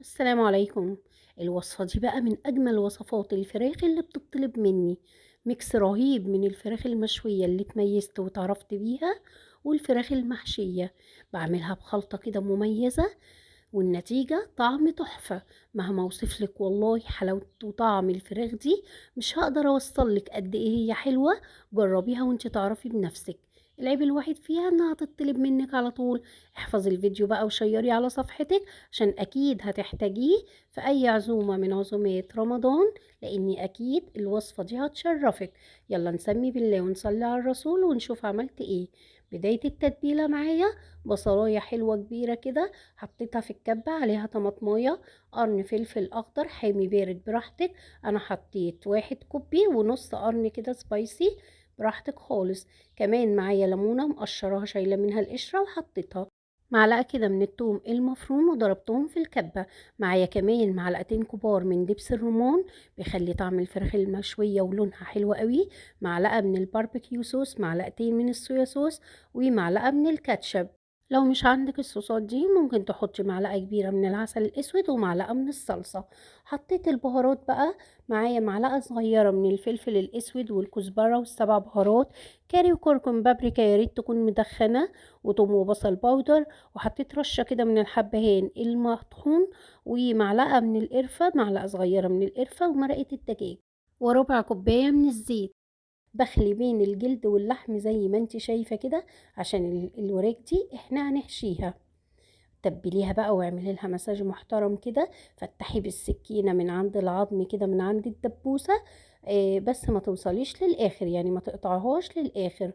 السلام عليكم. الوصفة دي بقى من أجمل وصفات الفراخ اللي بتطلب مني. ميكس رهيب من الفراخ المشوية اللي اتميزت واتعرفت بيها والفراخ المحشية. بعملها بخلطة كده مميزة والنتيجة طعم تحفة. مهما اوصفلك والله حلاوة وطعم الفراخ دي مش هقدر اوصلك قد ايه هي حلوة. جربيها وانت تعرفي بنفسك. العيب الوحيد فيها انها تطلب منك على طول. احفظي الفيديو بقى وشيري على صفحتك عشان اكيد هتحتاجيه في اي عزومة من عزومات رمضان، لاني اكيد الوصفة دي هتشرفك. يلا نسمي بالله ونصلي على الرسول ونشوف عملت ايه. بداية التتبيلة معايا بصلاية حلوة كبيرة كده، حطيتها في الكبة عليها طماطمايه، قرن فلفل اخضر حامي بارد براحتك. انا حطيت 1 كوبي ونص قرن كده سبايسي، براحتك خالص. كمان معايا ليمونة مقشراها شايلة منها القشرة وحطيتها. معلقة كده من الثوم المفروم وضربتهم في الكبة. معايا كمان معلقتين كبار من دبس الرمان، بيخلي طعم الفراخ المشوية ولونها حلو قوي. معلقة من الباربيكيو صوص، معلقتين من الصويا صوص، ومعلقة من الكاتشب. لو مش عندك الصوصات دي ممكن تحطي معلقة كبيرة من العسل الأسود ومعلقة من الصلصة. حطيت البهارات بقى. معايا معلقة صغيرة من الفلفل الأسود والكزبرة والسبع بهارات، كاري وكركم بابريكا يا ريت تكون مدخنة، وتوم وبصل باودر. وحطيت رشة كده من الحبهان المطحون، ومعلقة من القرفة، معلقة صغيرة من القرفة، ومرقة الدجاج، وربع كوباية من الزيت. بخلي بين الجلد واللحم زي ما انت شايفة كده، عشان الوراك دي احنا هنحشيها. تبليها بقى واعملي لها مساج محترم كده. فتحي بالسكينة من عند العظم كده، من عند الدبوسة. بس ما توصليش للآخر، يعني ما تقطعهاش للآخر.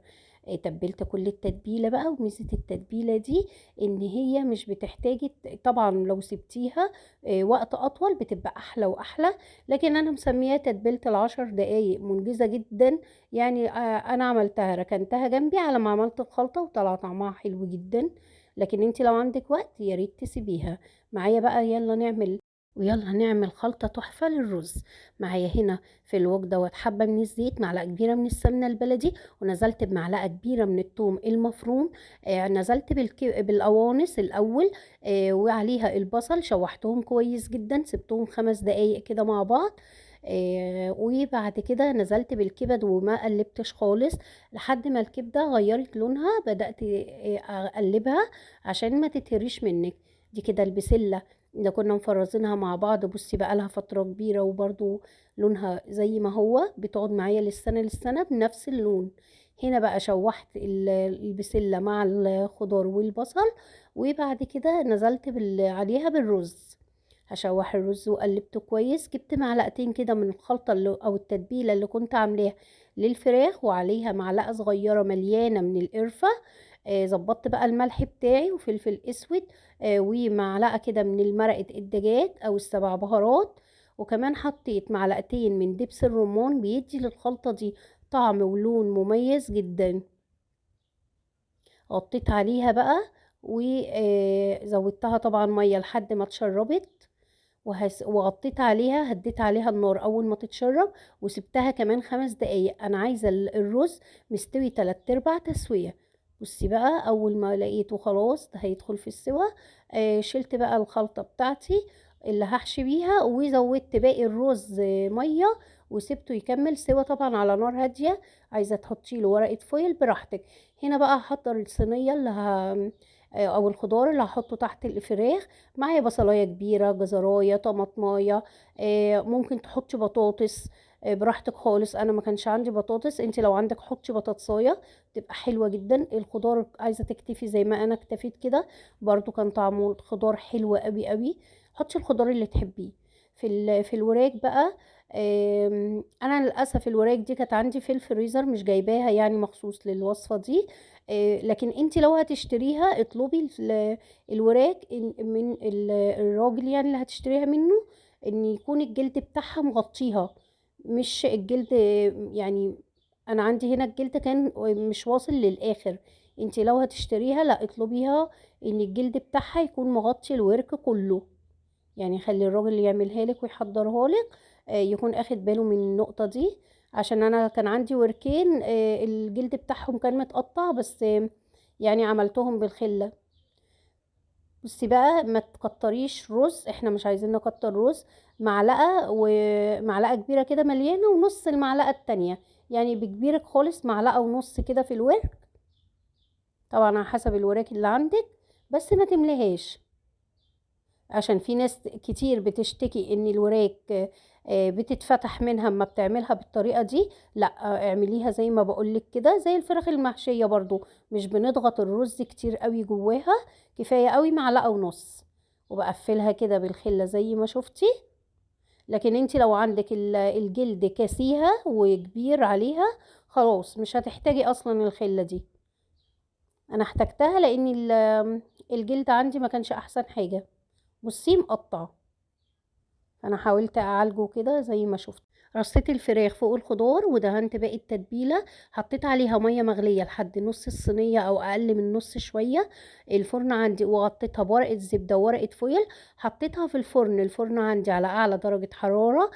تبلت كل التتبيلة بقى. وميزة التتبيلة دي ان هي مش بتحتاجي طبعا لو سبتيها وقت اطول بتبقى احلى واحلى. لكن انا مسميها تتبيلة ال10 دقايق، منجزة جدا. يعني انا عملتها ركنتها جنبي على ما عملت الخلطة وطلع طعمها حلو جدا. لكن انت لو عندك وقت يا ريت تسيبيها. معايا بقى يلا نعمل خلطة تحفة للرز. معايا هنا في الوك دوت حبة من الزيت، معلقة كبيرة من السمنة البلدي، ونزلت بمعلقة كبيرة من الثوم المفروم. نزلت بالقوانص الأول. وعليها البصل شوحتهم كويس جدا، سبتهم 5 دقايق كده مع بعض. وبعد كده نزلت بالكبد وما قلبتش خالص لحد ما الكبدة غيرت لونها. بدأت أقلبها عشان ما تتهريش منك. دي كده البسلة اللي كنا مفرزينها مع بعض، بصي بقى لها فترة كبيرة وبرضو لونها زي ما هو، بتقعد معايا للسنة للسنة بنفس اللون. هنا بقى شوحت البسلة مع الخضار والبصل. وبعد كده نزلت عليها بالرز. هشوح الرز وقلبته كويس. جبت معلقتين كده من الخلطة او التتبيلة اللي كنت عاملاها للفراخ، وعليها معلقة صغيرة مليانة من القرفة. ظبطت بقى الملح بتاعي وفلفل اسود. ومعلقة كده من مرقة الدجاج او السبع بهارات. وكمان حطيت معلقتين من دبس الرمان، بيدي للخلطة دي طعم ولون مميز جدا. غطيت عليها بقى وزودتها طبعا مية لحد ما اتشربت. وغطيت عليها، هديت عليها النار اول ما تتشرب، وسبتها كمان 5 دقايق. انا عايزه الرز مستوي 3/4 تسويه. بصي بقى اول ما لقيته خلاص ده هيدخل في السوا، شلت بقى الخلطه بتاعتي اللي هحشي بيها، وزودت باقي الرز ميه، وسبته يكمل سوا طبعا على نار هاديه. عايزه تحطي له ورقه فويل براحتك. هنا بقى هحضر الصينيه او الخضار اللي هحطه تحت الفراخ. معايا بصلايه كبيره، جزرايه، طماطمايه. ممكن تحطي بطاطس. براحتك خالص. انا ما كانش عندي بطاطس، انت لو عندك حطي بطاطسايه تبقى حلوه جدا. الخضار عايزه تكتفي زي ما انا اكتفيت كده، برضو كان طعمه الخضار حلو قوي قوي. حطي الخضار اللي تحبيه. في الوراك بقى. انا للاسف الوراك دي كانت عندي في الفريزر، مش جايباها يعني مخصوص للوصفه دي. لكن انت لو هتشتريها اطلبي الوراك من الراجل يعني اللي هتشتريها منه، ان يكون الجلد بتاعها مغطيها، مش الجلد يعني. انا عندي هنا الجلد كان مش واصل للاخر. انت لو هتشتريها لا اطلبيها ان الجلد بتاعها يكون مغطي الورك كله. يعني خلي الراجل اللي يعملها لك ويحضرها لك يكون اخد باله من النقطة دي. عشان انا كان عندي وركين الجلد بتاعهم كان متقطع، بس يعني عملتهم بالخلة. بصي بقى، ما تكتريش رز، احنا مش عايزين نكتر رز. معلقة، ومعلقة كبيرة كده مليانة، ونص المعلقة التانية، يعني بكبيرك خالص معلقة ونص كده في الورك، طبعا على حسب الوراك اللي عندك، بس ما تمليهاش، عشان في ناس كتير بتشتكي ان الوراك بتتفتح منها اما بتعملها بالطريقة دي. لا، اعمليها زي ما بقولك كده، زي الفراخ المحشية برضو، مش بنضغط الرز كتير قوي جواها، كفاية قوي معلقة ونص، وبقفلها كده بالخلة زي ما شفتي. لكن انتي لو عندك الجلد كاسيها وكبير عليها، خلاص مش هتحتاجي اصلا الخلة دي. انا احتجتها لان الجلد عندي ما كانش احسن حاجة، بصي مقطع، انا حاولت اعالجه كده زي ما شفت. رصيت الفراخ فوق الخضار ودهنت باقي التتبيله، حطيت عليها ميه مغليه لحد نص الصينيه او اقل من نص شويه. الفرن عندي، وغطيتها بورقه زبده وورقه فويل. حطيتها في الفرن، الفرن عندي على اعلى درجه حراره.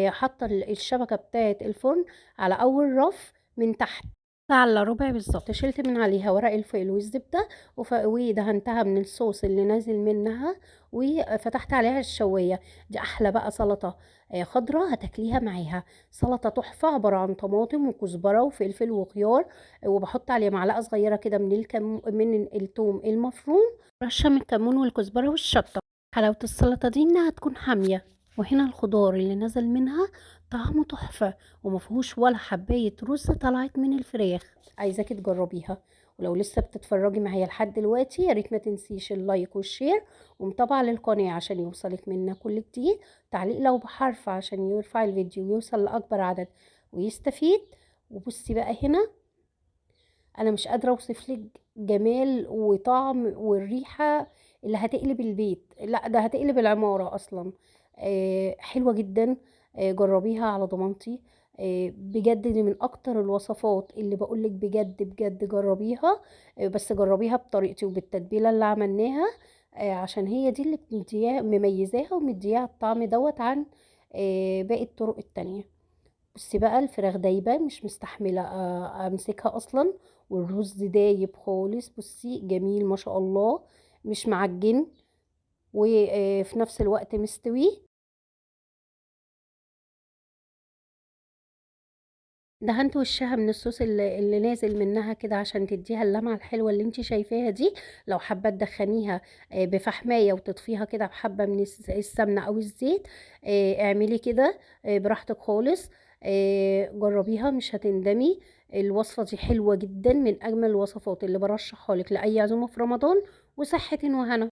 حاطه الشبكه بتاعه الفرن على اول رف من تحت، ساعة الا ربع بالظبط. شلت من عليها ورق الفويل والزبدة، ودهنتها من الصوص اللي نازل منها، وفتحت عليها الشواية. دي احلى بقى سلطة خضرة هتاكليها معاها. سلطة تحفة، عبارة عن طماطم وكزبرة وفلفل وخيار، وبحط عليها معلقة صغيرة كده من الثوم المفروم، رشة من الكمون والكزبرة والشطة. حلاوة السلطة دي انها تكون حامية، وهنا الخضار اللي نزل منها طعمه تحفة، ومفيهوش ولا حباية رز طلعت من الفراخ. عايزاكي تجربيها. ولو لسه بتتفرجي معايا لحد دلوقتي، يا ريت ما تنسيش اللايك والشير، ومتابعة للقناة عشان يوصلك منا كل جديد. تعليق لو بحرف عشان يرفع الفيديو ويوصل لأكبر عدد ويستفيد. وبصي بقى هنا، انا مش قادره اوصف لك جمال وطعم والريحه اللي هتقلب البيت، لا ده هتقلب العماره اصلا. حلوه جدا. جربيها على ضمانتي. بجد دي من اكتر الوصفات اللي بقولك بجد بجد جربيها. بس جربيها بطريقتي وبالتتبيله اللي عملناها، عشان هي دي اللي مميزاها ومدياها الطعم دوت عن باقي الطرق التانية. بصي بقى، الفراخ دايبة مش مستحملة امسكها اصلا، والرز دايب خالص، بصي جميل ما شاء الله، مش معجن، وفي نفس الوقت مستوي. دهنت وشها من الصوص اللي نازل منها كده عشان تديها اللمعة الحلوة اللي انتي شايفاها دي. لو حابة تدخنيها بفحماية وتطفيها كده بحبة من السمنة او الزيت، اعملي كده براحتك خالص. جربيها مش هتندمي. الوصفة دي حلوة جدا، من اجمل الوصفات اللي برشحها لك لأي عزومة في رمضان، وصحة وهنا.